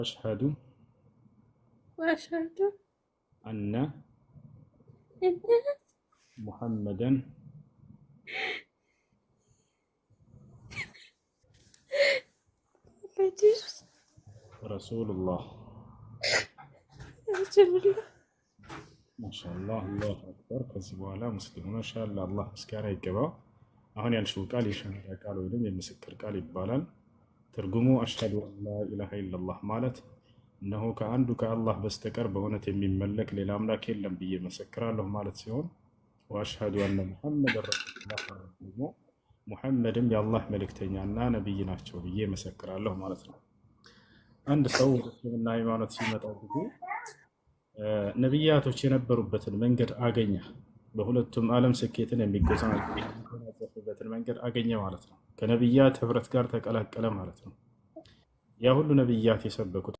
أشهد وأشهد أن أن محمدا رسول الله رسول الله ما شاء الله الله أكبر ከዚህ በኋላ ሙስሊሙን ሻላ አላህ ምስጋና ይገባው። አሁን ያልሽው ቃል የሸሃዳ ቃል ወይም የምስክር ቃል ይባላል። ትርጉሙ አሽሀዱ አን ላ ኢላሃ ኢለላህ ማለት እነሆ ከአንዱ ከአላህ በስተቀር በእውነት የሚመለክ ሌላ አምላክ የለም ብዬ መሰክራለሁ ማለት ሲሆን ወአሽሀዱ አነ ሙሐመድን ረሱሉላህ ደግሞ ሙሐመድም የአላህ መልእክተኛና ነቢይ ናቸው ብዬ መሰክራለሁ ማለት ነው። አንድ ሰው ወደ እስልምና ሃይማኖት ሲመጣ ጊዜ ነቢያቶች የነበሩበትን መንገድ አገኘ። በሁለቱም ዓለም ስኬትን የሚጎናጸፉበትን መንገድ አገኘ ማለት ነው። ከነቢያት ህብረት ጋር ተቀላቀለ ማለት ነው። ያ ሁሉ ነቢያት የሰበኩት